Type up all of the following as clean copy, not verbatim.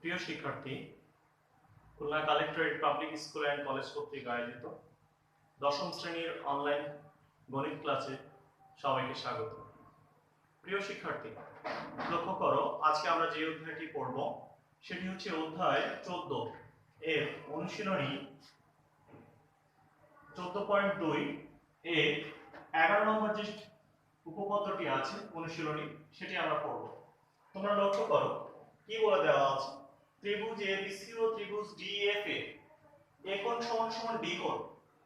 প্রিয় শিক্ষার্থী, Khulna collectorate public school and college কর্তৃক আয়োজিত দশম শ্রেণীর অনলাইন গণিত ক্লাসে সবাইকে স্বাগত। প্রিয় শিক্ষার্থী, লক্ষ্য করো, আজকে আমরা যে অধ্যায়টি পড়ব সেটি হচ্ছে অধ্যায় 14 এর অনুশীলনী 14.2 এর 11 নম্বর যে উপপাদ্যটি আছে অনুশীলনী সেটি আমরা পড়ব। তোমরা লক্ষ্য করো কি বলে দেওয়া আছে। ত্রিভুজ এবিসি ও ত্রিভুজ ডিএফ এ কোণ সমান সমান ডি কোণ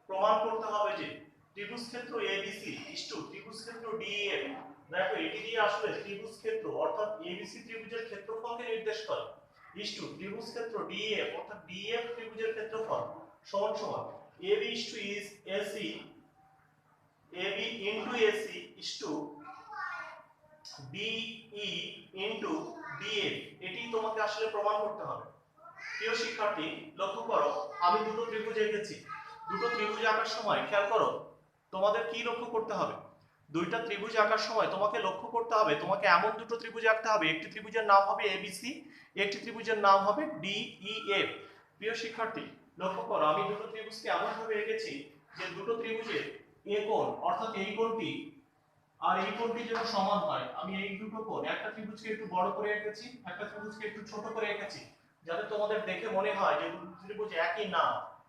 প্রমাণ করতে হবে যে ত্রিভুজ ক্ষেত্র এবিসি ইস্টু ত্রিভুজ ক্ষেত্র ডিএফ। দেখো এটি দিয়ে আসলে ত্রিভুজ ক্ষেত্র অর্থাৎ এবিসি ত্রিভুজের ক্ষেত্রফলকে নির্দেশ করে ইস্টু ত্রিভুজ ক্ষেত্র ডিএফ অর্থাৎ ডিএফ ত্রিভুজের ক্ষেত্রফল সমান সমান AB is to is AC AB into AC is to DE into DF. এটি তোমাকে আসলে প্রমাণ করতে হবে। প্রিয় শিক্ষার্থী, লক্ষ্য করো, আমি দুটো ত্রিভুজ এঁকেছি। দুটো ত্রিভুজ আঁকার সময় খেয়াল করো, তোমাদের কি লক্ষ্য করতে হবে? দুইটা ত্রিভুজ আঁকার সময় তোমাকে লক্ষ্য করতে হবে, তোমাকে এমন দুটো ত্রিভুজ আঁকতে হবে, একটি ত্রিভুজের নাম হবে এবিসি, একটি ত্রিভুজের নাম হবে ডিইএফ। প্রিয় শিক্ষার্থী, লক্ষ্য করো, আমি দুটো ত্রিভুজকে এমন ভাবে এঁকেছি যে দুটো ত্রিভুজের এ কোণ অর্থাৎ এই কোণটি আর এই কোণটি যেন সমান হয়। আমি এই দুটো কোণ, একটা ত্রিভুজকে একটু বড় করে এঁকেছি, একটা ত্রিভুজকে একটু ছোট করে এঁকেছি, যাতে তোমাদের দেখে মনে হয় যে দুটো ত্রিভুজ একই না।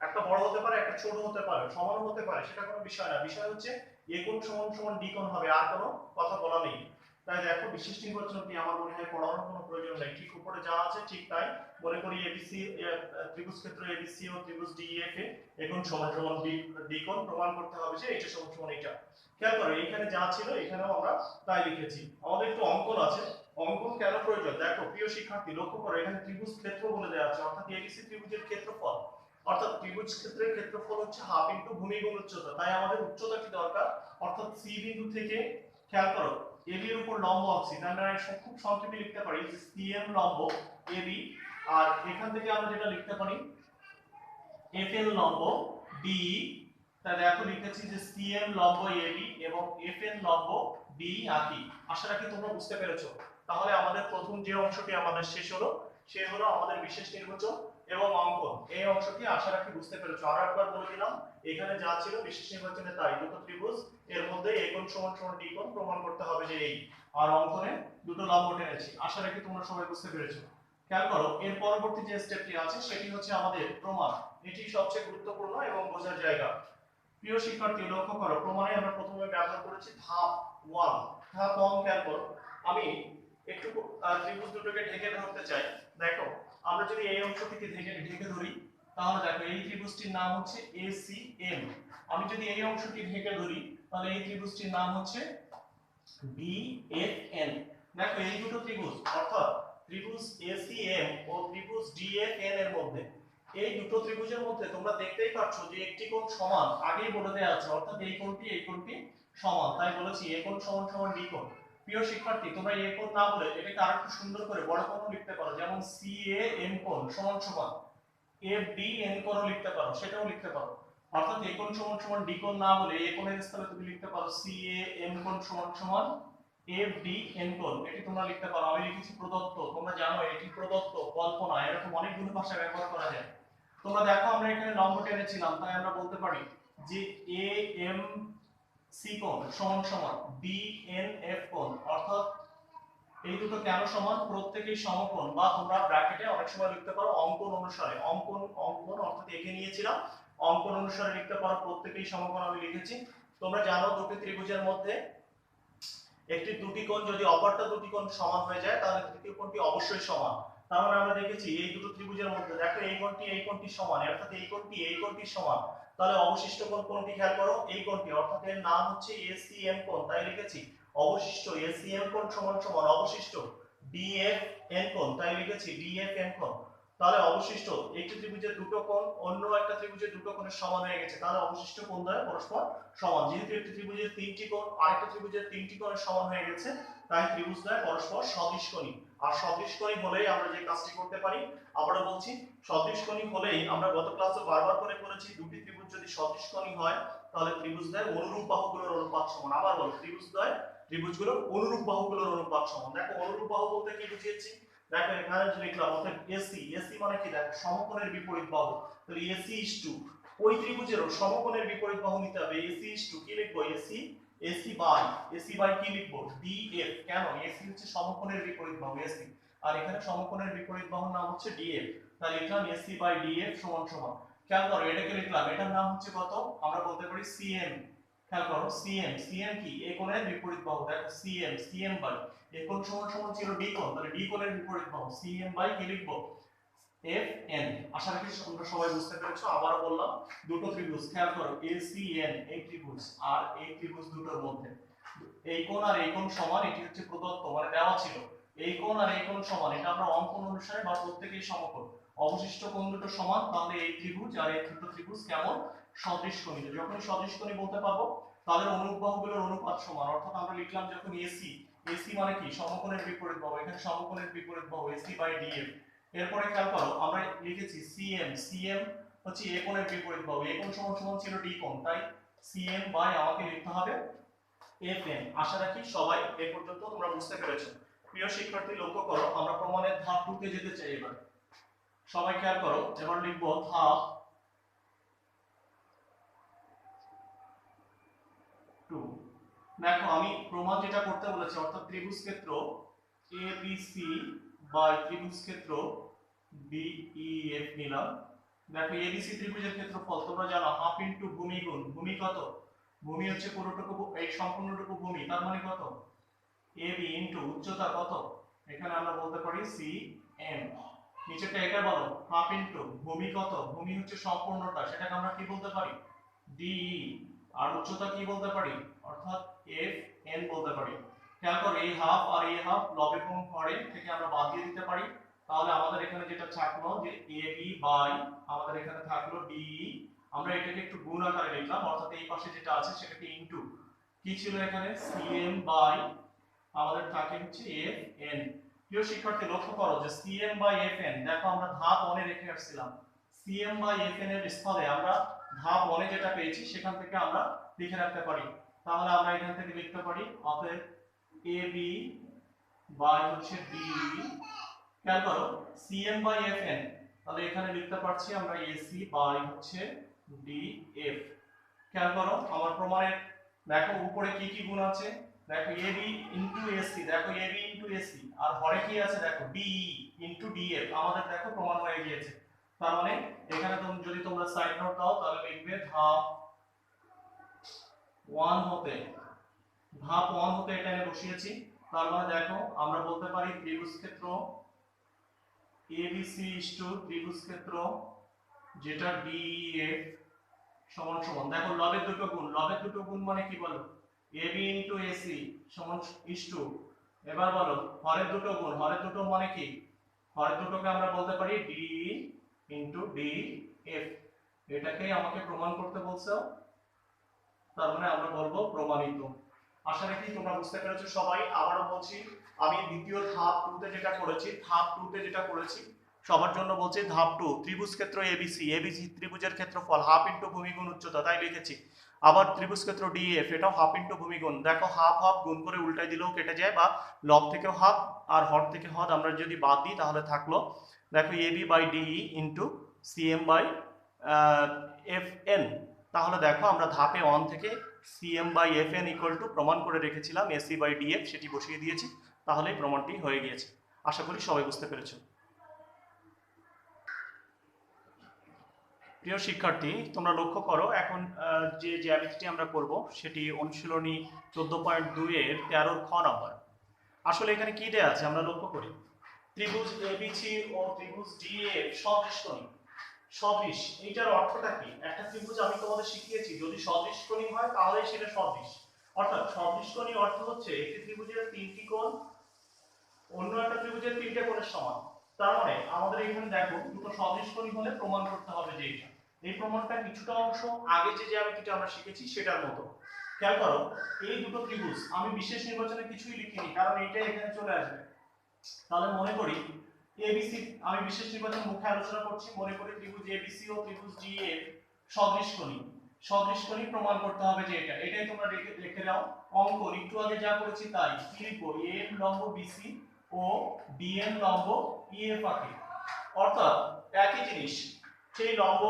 একটা বড় হতে পারে, একটা ছোট হতে পারে, সমান হতে পারে, সেটা কোনো বিষয় না। বিষয় হচ্ছে এ কোণ সমান সমান ডি কোণ হবে, আর কোনো কথা বলা নেই। তাই দেখো, বিশেষ নির্বাচনটি আমার মনে হয় পড়ানোর কোনো প্রয়োজন নেই, ঠিক উপরে যা আছে ঠিক তাই। মনে করি এবিসি ত্রিভুজ ক্ষেত্র এবিসি ও ত্রিভুজ ডিএফ এ কোণ সমান সমান ডি কোণ প্রমাণ করতে হবে যে এটা সমান সমান এটা। খেয়াল করো, এখানে যা ছিল এখানেও আমরা তাই লিখেছি। আমাদের একটু অঙ্কন আছে। অঙ্কন কেন প্রয়োজন? দেখো প্রিয় শিক্ষার্থী, লক্ষ্য করো, এখানে ত্রিভুজ ক্ষেত্র বলে দেওয়া আছে, অর্থাৎ এবিসি ত্রিভুজের ক্ষেত্রফল, অর্থাৎ ত্রিভুজ ক্ষেত্রের ক্ষেত্রফল হচ্ছে হাফ ইনটু ভূমি গুণ উচ্চতা। তাই আমাদের উচ্চতাটি দরকার, অর্থাৎ সি বিন্দু থেকে খেয়াল করো এবি এর উপর লম্ব আঁকছি, তাই আমরা খুব সংক্ষেপে লিখতে পারি যে সিএম লম্ব এবি। আর এখান থেকে আমরা যেটা লিখতে পারি এফএল লম্ব ডি। তাহলে দেখো লিখেছি যে সিএম লম্ব এবি এবং এফএন লম্ব ডি আঁকি। আশা রাখি তোমরা বুঝতে পেরেছো। তাহলে আমাদের প্রথম যে অংশটি আমাদের শেষ হলো, সে হলো আমাদের বিশেষ নির্বাচন এবং অঙ্কন। এই অংশটি আশা রাখি বুঝতে পেরেছো। আরো একবার বলে দিলাম, এখানে যা ছিল বিশেষ নির্বাচনে তাই। দুটো ত্রিভুজ, এর মধ্যে এ কোণ সমান সমান ডি কোণ প্রমাণ করতে হবে যে এই। আর অঙ্কনে দুটো লম্ব টেনেছি। আশা রাখি তোমরা সবাই বুঝতে পেরেছো। খেয়াল করো, এর পরবর্তী যে স্টেপটি আছে সেটি হচ্ছে আমাদের প্রমাণ। এটি সবচেয়ে গুরুত্বপূর্ণ এবং বোঝার জায়গা। প্রিয় শিক্ষার্থী, লক্ষ্য করো, প্রমাণে আমরা প্রথমে ব্যবহার করেছি ধাপ 1। ধাপ 1 খেয়াল করো, আমি একটু ত্রিভুজ দুটোকে ঢেকে ধরতে চাই। দেখো, আমরা যদি এই অংশটিকে ঢেকে ধরি, তাহলে দেখো এই ত্রিভুজটির নাম হচ্ছে এসিএম। আমি যদি এই অংশটি ঢেকে ধরি, তাহলে এই ত্রিভুজটির নাম হচ্ছে ডিএফএন। দেখো এই দুটো ত্রিভুজ, অর্থাৎ ত্রিভুজ এসিএম ও ত্রিভুজ ডিএফএন এর মধ্যে, এই দুটো ত্রিভুজের মধ্যে তোমরা দেখতেই পাচ্ছ যে একটি কোণ সমান, আগেই বলে দেওয়া আছে, অর্থাৎ এই কোণটি সমান। তাই বলেছি এ কোণ সমান সমান ডি কোণ। প্রিয় শিক্ষার্থী, তোমরা এ কোণ না বলে এটাকে আরেকটু সুন্দর করে বড় কোণও লিখতে পারো, যেমন সিএএম কোণ সমান সমান এফডিএন কোণও লিখতে পারো, সেটাও লিখতে পারো। অর্থাৎ এ কোণ সমান সমান ডি কোণ না বলে এ কোণের স্থানে তুমি লিখতে পারো সিএএম কোণ সমান সমান এফডিএন কোণ। এটি তোমরা লিখতে পারো। আমি লিখেছি প্রদত্ত, তোমরা জানো এটি প্রদত্ত, কল্পনা, এরকম অনেকগুলো ভাষা ব্যবহার করা যায়। তোমরা দেখো, আমরা এখানে লম্ব টেনেছিলাম, তাই আমরা বলতে পারি যে এ এম সি কোণ সমান সমান বি এন এফ কোণ। অর্থাৎ এই দুটো কেন সমান? প্রত্যেকেই সমকোণ, বা তোমরা ব্র্যাকেটে অনেক সময় লিখতে পারো অঙ্কন অনুসারে। অঙ্কন অর্থাৎ এঁকে নিয়েছিলাম, অঙ্কন অনুসারে লিখতে পারো প্রত্যেকেই সমকোণ। আমি লিখেছি। তোমরা জানো দুটি ত্রিভুজের মধ্যে একটি দুটি কোণ যদি অপরটা দুটি কোণ সমান হয়ে যায়, তাহলে তৃতীয় কোণটি অবশ্যই সমান। তার মানে আমরা দেখেছি এই দুটো ত্রিভুজের মধ্যে দেখো এই কোণটি সমান, অর্থাৎ এই কোণটি সমান। তাহলে অবশিষ্ট কোণ কোনটি? খেয়াল করো, এই কোণটি, অর্থাৎ এর নাম হচ্ছে এসিএম কোণ। তাই লিখেছি অবশিষ্ট এসিএম কোণ সমান সমান অবশিষ্ট ডিএফএন কোণ। তাই লিখেছি ডিএফএন কোণ। তাহলে অবশিষ্ট একটি ত্রিভুজের দুটো কোণ অন্য একটা ত্রিভুজের দুটো কোণের সমান হয়ে গেছে, তাহলে অবশিষ্ট কোণ দ্বয় পরস্পর সমান। যেহেতু একটি ত্রিভুজের তিনটি কোণ আরেকটা ত্রিভুজের তিনটি কোণের সমান হয়ে গেছে, তাই ত্রিভুজ দ্বয় পরস্পর সদৃশকোণী। আর সদৃশকোণী হলেই আমরা যে কাজটি করতে পারি, আবারো বলছি, সদৃশকোণী হলেই আমরা গত ক্লাসে বারবার করে বলেছি, দুটি ত্রিভুজ যদি সদৃশকোণী হয় তাহলে ত্রিভুজ দ্বয় অনুরূপ বাহুগুলোর অনুপাত সমান। আবার বল, ত্রিভুজগুলোর অনুরূপ বাহুগুলোর অনুপাত সমান। দেখো অনুরূপ বাহু বলতে কি বুঝিয়েছি? দেখো এখানে যে লিখলাম অর্থাৎ এসি, এসি মানে কি দেখো সমকোণের বিপরীত বাহু, তাহলে এসি ইজ টু ওই ত্রিভুজেরও সমকোণের বিপরীত বাহু নিতে হবে, এসি ইজ টু কি লিখবো এসি, এসি বাই কি লিখবো ডিএফ, কেন এসি হচ্ছে সমকোণের বিপরীত বাহু এসি, আর এখানে সমকোণের বিপরীত বাহুর নাম হচ্ছে ডিএফ, তাহলে লিখলাম এসি বাই ডিএফ সমান সমান, খেয়াল করো এটাকে লিখলাম, এটার নাম হচ্ছে কত আমরা বলতে পারি সিএম, খেয়াল করো সিএম, সিএম কি এ কোণের বিপরীত বাহু, দেখো সিএম, সিএম বাই এ কোণ সমান সমান ছিল ডি কোণ, তাহলে ডি কোণের বিপরীত বাহু সিএম বাই কি লিখবো এফ এন। আশা রাখি তোমরা সবাই বুঝতে পেরেছো। আবারও বললাম দুটো ত্রিভুজ, খেয়াল করো এসিএন এই ত্রিভুজ আর এই ত্রিভুজ দুটোর মধ্যে এই কোণ আর এই কোণ সমান, এটি হচ্ছে প্রদত্ত মানে দেওয়া ছিল, এই কোণ আর এই কোণ সমান, এটা আমরা অঙ্কন অনুসারে বা প্রত্যেকেই সমকোণ, অবশিষ্ট কোণ দুটো সমান, তাহলে এই ত্রিভুজ আর এই দুটো ত্রিভুজ কেমন সদৃশকোণী, যখন সদৃশকোণী বলতে পারবো তাদের অনুভব বাহুগুলোর অনুপাত সমান, অর্থাৎ আমরা লিখলাম যখন এসি, এসি মানে কি সমকোণের বিপরীত বাহু, এখানে সমকোণের বিপরীত বাহু এসি বাই ডিএফ। এরপরে খেয়াল করো আমরা লিখেছি সিএম, সিএম হচ্ছে এ কোণের বিপরীত বাহু, এ কোণ সমান সমান ছিল ডি কোণ, তাই সিএম বাই আমাকে লিখতে হবে এফএন। আশা রাখি সবাই এ পর্যন্ত তোমরা বুঝতে পেরেছো। প্রিয় শিক্ষার্থী লক্ষ্য করো আমরা প্রমাণের ধাপ 2 তে যেতে চাই এবার, সবাই খেয়াল করো এবার লিখবো ধাপ 2। দেখো আমি প্রমাণ যেটা করতে বলেছি অর্থাৎ ত্রিভুজ ক্ষেত্র এবিসি বাই ত্রিভুজ ক্ষেত্র বিইএফ নিলাম। দেখো এবিসি ত্রিভুজের ক্ষেত্রফল তোমরা জানো হাফ ইনটু ভূমি গুণ ভূমি কত, ভূমি হচ্ছে পুরোটুকু এই সম্পূর্ণটুকু ভূমি, তার মানে কত এবি ইনটু উচ্চতা কত, এখানে আমরা বলতে পারি সি এম, নিচেটা এটা বলো হাফ ইনটু ভূমি কত, ভূমি হচ্ছে সম্পূর্ণটা, সেটাকে আমরা কি বলতে পারি ডি, আর উচ্চতা কি বলতে পারি অর্থাৎ এফ এন বলতে পারি। খেয়াল করো এই হাফ আর এই হাফ লবের এবং হরের থেকে আমরা বাদ দিয়ে দিতে পারি, তাহলে আমাদের এখানে যেটা থাকলো যে এবি বাই আমাদের এখানে থাকলো ডি, আমরা এটাকে একটু গুণ আকারে লিখলাম, অর্থাৎ এই পাশে যেটা আছে সেটাকে ইনটু কি ছিল এখানে সিএম বাই আমাদের থাকে হচ্ছে এফ এন। প্রিয় শিক্ষার্থী লক্ষ্য করো যে সিএম বাই এফ এন, দেখো আমরা ধাপ 1 এ রেখে আসছিলাম, সিএম বাই এফ এন এর স্থলে আমরা ধাপ 1 এ যেটা পেয়েছি সেখান থেকে আমরা লিখে রাখতে পারি, তাহলে আমরা এখান থেকে লিখতে পারি অতএব এবি বাই হচ্ছে ডি, খেয়াল করো সিএম বাই এফ এন, তাহলে এখানে লিখতে পারছি আমরা এসি বাই হচ্ছে ডি এফ। খেয়াল করো আমার প্রমাণের দেখো উপরে কি কি গুণ আছে, দেখো এবি ইনটু এসি, দেখো এবি ইনটু এসি, আর হরে কি আছে দেখো ডি ইনটু ডিএফ, আমাদের দেখো প্রমাণ হয়ে গিয়েছে। তার মানে এখানে তুমি যদি তোমরা সাইড নোট দাও তাহলে লিখবে ধাপ 1 হতে, ধাপ 1 হতে এটা আমি বসিয়েছি, তার মানে দেখো আমরা বলতে পারি ত্রিভুজ ক্ষেত্র ABC ইজ টু ত্রিভুজ ক্ষেত্র যেটা DEF সমান সমান, দেখো লবের দুটো গুণ, লবের দুটো গুণ মানে কি বলো AB ইনটু AC সমান ইজ টু, এবার বলো হরের দুটো গুণ, হরের দুটো মানে কি হরের দুটোকে আমরা বলতে পারি DE ইনটু DF, এটাকেই আমাকে প্রমাণ করতে বলছো, তার মানে আমরা বলবো প্রমাণিত। আশা রাখি তোমরা বুঝতে পেরেছো সবাই। আবারও বলছি আমি দ্বিতীয় ধাপ 2 তে যেটা করেছি, ধাপ 2 তে যেটা করেছি সবার জন্য বলছি ধাপ 2 ত্রিভুজ ক্ষেত্র এবিসি, এবিসি ত্রিভুজের ক্ষেত্রফল হাফ ইনটু ভূমি গুণ উচ্চতা, তাই লিখেছি। আবার ত্রিভুজ ক্ষেত্র ডিএফ এটাও হাফ ইনটু ভূমি গুণ, দেখো হাফ হাফ গুণ করে উল্টাই দিলেও কেটে যায়, বা লব থেকেও হাফ আর হর থেকে হদ আমরা যদি বাদ দিই তাহলে থাকলো দেখো AB by DE into CM by F N, তাহলে দেখো আমরা ধাপে 1 থেকে CM by F N equal to প্রমাণ করে রেখেছিলাম এসি বাই ডিএফ, সেটি বসিয়ে দিয়েছি, তাহলেই প্রমাণটি হয়ে গিয়েছে। আশা করি সবাই বুঝতে পেরেছো। প্রিয় শিক্ষার্থী তোমরা লক্ষ্য করো এখন যে জ্যামিতিটি আমরা করব সেটি অনুশীলনী 14.2 এর 13 খ নাম্বার। আসলে এখানে কি দেয়া আছে আমরা লক্ষ্য করি, ত্রিভুজ এবিসি ও ত্রিভুজ ডিএফ সদৃশকোণী, সদৃশ এইটার অর্থটা কি, একটা ত্রিভুজ আমি তোমাদের শিখিয়েছি যদি সদৃশকোণী হয় তাহলে সেটা সদৃশ, অর্থাৎ সদৃশকোণী অর্থ হচ্ছে একটি ত্রিভুজের 3টি কোণ অন্য একটা ত্রিভুজের 3টে কোণের সমান, তার মানে আমাদের এখানে দেখো দুটো সদৃশকোণী হলে প্রমাণ করতে হবে যে এটা, এই প্রমাণটা কিছুটা অংশ আগে যে জ্যামিতিটা আমরা শিখেছি সেটার মতো। খেয়াল করো এই দুটো ত্রিভুজ আমি বিশেষ নির্বাচনে কিছুই লিখিনি কারণ এইটা এখানে চলে আসবে, তাহলে মনে করি এবিসি, আমি বিশেষ নির্বাচন মুখে আলোচনা করছি, মনে করি ত্রিভুজ এবিসি ও ত্রিভুজ ডিএফ সদৃশকোণী, সদৃশকোণী প্রমাণ করতে হবে যে এটা, এটাই তোমরা লিখে দাও অঙ্কন একটু আগে যা করেছি তাই কি লিখবো এম লম্ব বিসি ও ডিএন লম্ব ইএফ আঁকি, অর্থাৎ একই জিনিস, সেই লম্ব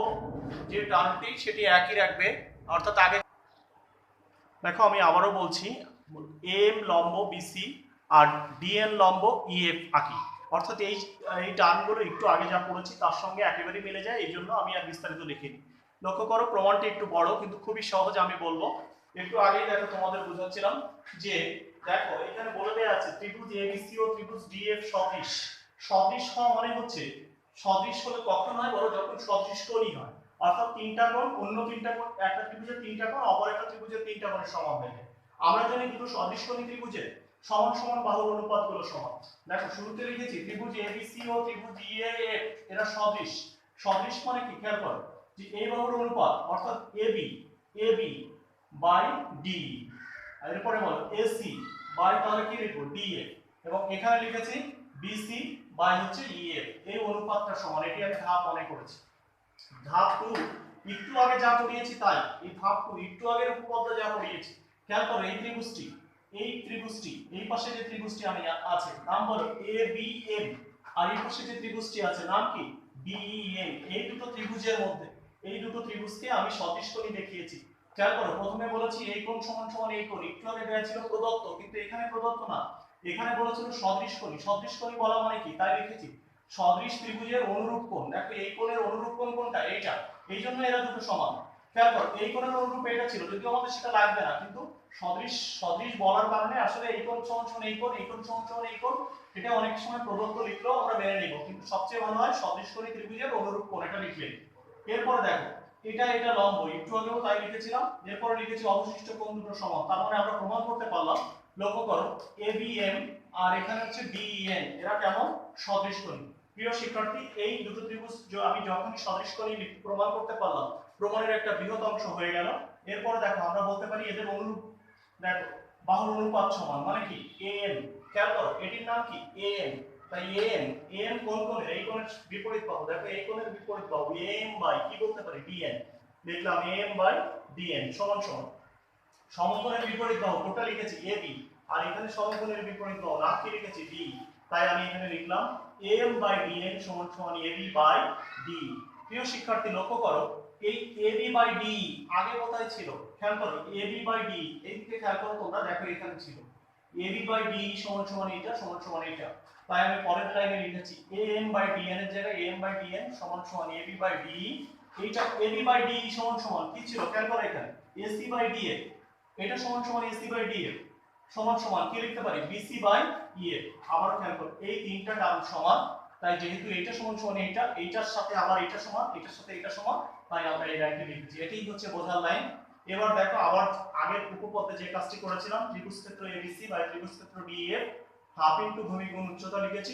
যে টার্মটি সেটি একই রাখবে। অর্থাৎ আগে দেখো আমি আবারও বলছি, এম লম্ব বিসি আর ডিএন লম্ব ইএফ আঁকি, অর্থাৎ এই এই টার্মগুলো একটু আগে যা পড়েছি তার সঙ্গে একেবারেই মিলে যায়, এই জন্য আমি আর বিস্তারিত লিখিনি। লক্ষ্য করো প্রমাণটি একটু বড় কিন্তু খুবই সহজ, আমি বলবো। একটু আগেই দেখো তোমাদের বুঝাচ্ছিলাম যে দেখো এখানে বলে দেওয়া আছে ত্রিভুজ এবিসি ও ত্রিভুজ ডিএফ সদৃশ। সদৃশ হওয়া মানে হচ্ছে, সদৃশ হলে কখন হয় বলো, যখন সদৃশ কোণই হয়, অর্থাৎ তিনটা কোণ অন্য তিনটা কোণ, একটা ত্রিভুজের তিনটা কোণ অপর একটা ত্রিভুজের তিনটা কোণের সমান হয়ে যায়। আমরা জানি দুটো সদৃশ কোণী ত্রিভুজের সমান সমান বাহুর অনুপাতগুলো সমান। দেখো শুরুতে লিখেছি ত্রিভুজ এবিসি ও ত্রিভুজ ইএএফ এরা সদৃশ। সদৃশ মানে কি খেয়াল করো, যে এই বাহুর অনুপাত অর্থাৎ এবি এবি বাই ডি, আর এরপরে বলো এসি বাই তাহলে কি লিখবো ডিএফ, এবং এখানে লিখেছি বিসি বাই হচ্ছে ইএফ, এই অনুপাতটা সমান। এটি আমি ধাপ 1 করেছি। ধাপ 2 একটু আগে যা পড়িয়েছি তাই, এই ধাপ 2 একটু আগের উপপাদ্য যা পড়িয়েছি, খেয়াল করো এই ত্রিভুজটি এই পাশে যে ত্রিভুজটি আমি আছে নাম বলো এ বি এম, আর এই পাশে যে ত্রিভুজটি আছে নাম কি ডিইএম। এই দুটো ত্রিভুজের মধ্যে এই দুটো ত্রিভুজকে আমি সদৃশ কোণী দেখিয়েছি। খেয়াল করো প্রথমে বলেছি এই কোণ সমান সমান এই কোণ, একটু আগে দেয়া ছিল প্রদত্ত, কিন্তু এখানে প্রদত্ত না, এখানে বলেছিল সদৃশ কোণী। সদৃশ কোণী বলা মানে কি তাই লিখেছি সদৃশ ত্রিভুজের অনুরূপ কোণ। দেখো এই কোণের অনুরূপ কোণ কোনটা, এইটা, এই জন্য এরা দুটো সমান। খেয়াল করো এই কোণের অনুরূপ এটা ছিল, যদিও আমাদের সেটা লাগবে না, কিন্তু সদৃশ সদৃশ বলার কারণে আসলে এই কোণ সমান সমান এই কোণ, এই কোণ সমান সমান এই কোণ, এটা অনেক সময় প্রদত্ত লিখলেও আমরা মেনে নিব, কিন্তু সবচেয়ে ভালো হয় সদৃশ কোণী ত্রিভুজের অনুরূপ কোণ এটা লিখলে। এরপরে দেখো এটা লম্ব, একটু আগেও তাই লিখেছিলাম। এরপরে লিখেছি অবশিষ্ট কোণ দুটো সমান, তার মানে আমরা প্রমাণ করতে পারলাম। লক্ষ্য করো এবিএম আর এখানে হচ্ছে ডিএন, এরা কেমন সদৃশ কোণী। প্রিয় শিক্ষার্থী, এই দুটো ত্রিভুজ আমি যখনই সদৃশ কোণী প্রমাণ করতে পারলাম, প্রমাণের একটা বৃহৎ অংশ হয়ে গেল। এরপরে দেখো আমরা বলতে পারি এদের অনুরূপ, দেখো বাহুর অনুপাত সমান মানে কি এএম। খেয়াল করো এটির নাম কি এএম, তাই এএম এএম কোন কোণের, এই কোণের বিপরীত বাহু, দেখো এই কোণের বিপরীত বাহু এএম বাই কি বলতে পারি ডিএন, লিখলাম এএম বাই ডিএন সমান সমান সমকোণের বিপরীত বাহু, কোনটা লিখেছি এবি, আর এখানে সমকোণের বিপরীত বাহু নাম কি লিখেছি ডি, তাই আমি এখানে লিখলাম এম বাই ডিএন সমান সমান এবি বাই ডি। প্রিয় শিক্ষার্থী লক্ষ্য করো এই এবি বাই ডি আগে কোথায় ছিল, খেয়াল করো এবি বাই ডি এই দিকে খেয়াল করো তোমরা, দেখো এখানে ছিল এবি বাই ডি সমান সমান এটা সমান সমান এটা, তাই আমি পরের লাইনে লিখেছি এম বাই ডিএন এর জায়গায় এম বাই ডিএন সমান সমান এবি বাই ডি। এইটা এবি বাই ডি সমান সমান কি ছিল, খেয়াল করো এখানে এসি বাই ডিএফ, এটা সমান সমান এসি বাই ডিএফ সমান সমান কি লিখতে পারি বিসি বাই ইএফ। আবার খেয়াল করো এই তিনটা টার্ম সমান, তাই যেহেতু এটা সমান সমান এইটা, এইটার সাথে আবার এটা সমান, এটার সাথে এটা সমান, তাই আমরা এই লাইনটি লিখেছি। এটাই হচ্ছে বোঝার লাইন। এবার দেখো আবার আগের উপপাদ্যে যে কাজটি করেছিলাম, ত্রিভুজ ক্ষেত্র এবিসি বাই ত্রিভুজ ক্ষেত্র ডিএফ হাফ ইনটু ভূমি গুণ উচ্চতা লিখেছি,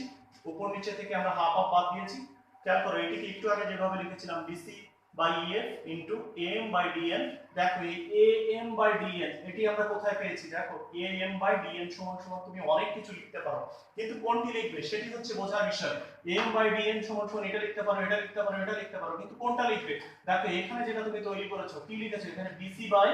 উপর নিচে থেকে আমরা হাফ হাফ বাদ দিয়েছি। খেয়াল করো এটিকে একটু আগে যেভাবে লিখেছিলাম BC by EF into M by DN, দেখো এই এ এম বাই ডিএন এটি আমরা কোথায় পেয়েছি, দেখো এ এম বাই ডিএন সমান সমান তুমি অনেক কিছু লিখতে পারো, কিন্তু কোনটি লিখবে সেটি হচ্ছে বোঝার বিষয়। এম বাই ডিএন সমান সমান এটা লিখতে পারো, এটা লিখতে পারো, এটা লিখতে পারো, কিন্তু কোনটা লিখবে। দেখো এখানে যেটা তুমি তৈরি করেছো কি লিখেছো, এখানে BC by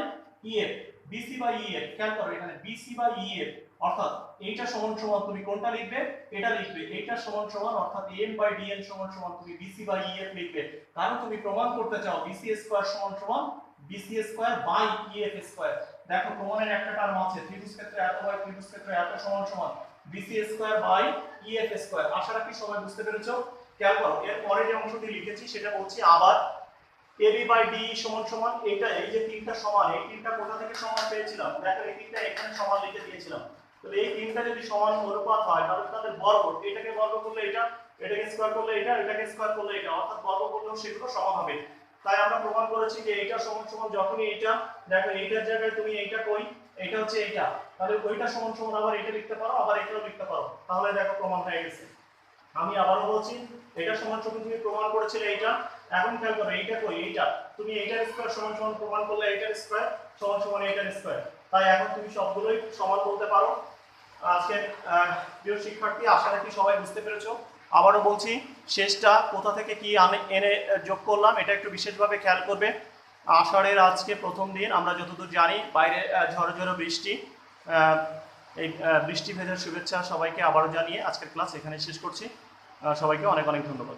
EF, BC by EF, খেয়াল করো এখানে বিসি বাই ইএফ, অর্থাৎ এইটা সমান সমান তুমি কোনটা লিখবে, এটা লিখবে, এইটা সমান সমান অর্থাৎ এম বাই ডিএন সমান সমান তুমি বিসি বাই ইএফ লিখবে, কারণ তুমি প্রমাণ করতে চাও বিসি স্কয়ার সমান সমান BC square by EF square. দেখো প্রমাণের একটা টার্ম আছে ত্রিভুজ ক্ষেত্রে এত বাই ত্রিভুজ ক্ষেত্রে এত সমান সমান BC square by EF square. আশা রাখি সবাই বুঝতে পেরেছো। খেয়াল করো এর পরে যে অংশটি লিখেছি সেটা বলছি আবার এবি বাই ডি সমান সমান এটা, এই যে তিনটা সমান, এই তিনটা কোথা থেকে সমান পেয়েছিলাম, দেখো এই তিনটা এখানে সমান লিখে দিয়েছিলাম। তাহলে এই তিনটা যদি সমান অনুপাত হয় তাহলে তাদের বর্গ, এটাকে বর্গ করলে এটা, এটাকে স্কয়ার করলে এটা, এটাকে স্কয়ার করলে এটা, অর্থাৎ বর্গ করলেও সেগুলো সমান হবে। তাই আমরা প্রমাণ করেছি যে এইটা সমান সমান যখনই এইটা, দেখো এইটার জায়গায় তুমি এইটা কই, এইটা হচ্ছে এইটা, তাহলে ওইটা সমান সমান আবার এটা লিখতে পারো, আবার এটাও লিখতে পারো, তাহলে দেখো প্রমাণ হয়ে গেছে। আমি আবারও বলছি এটা সমান সমান তুমি প্রমাণ করেছিলে এইটা, এখন খেয়াল করো এইটা কই, এইটা তুমি এইটার স্কয়ার সমান সমান প্রমাণ করলে এইটার স্কয়ার সমান সমান এইটার স্কয়ার, তাই এখন তুমি সবগুলোই সমান বলতে পারো। আজকে প্রিয় শিক্ষার্থী আশা রাখি সবাই বুঝতে পেরেছো। আবারও বলছি শেষটা কোথা থেকে কি এনে যোগ করলাম এটা একটু বিশেষভাবে খেয়াল করবে। আষাঢ়ের আজকে প্রথম দিন, আমরা যতদূর জানি বাইরে ঝড়ো ঝড়ো বৃষ্টি, এই বৃষ্টি ভেজার শুভেচ্ছা সবাইকে আবারও জানিয়ে আজকের ক্লাস এখানে শেষ করছি। সবাইকে অনেক অনেক ধন্যবাদ।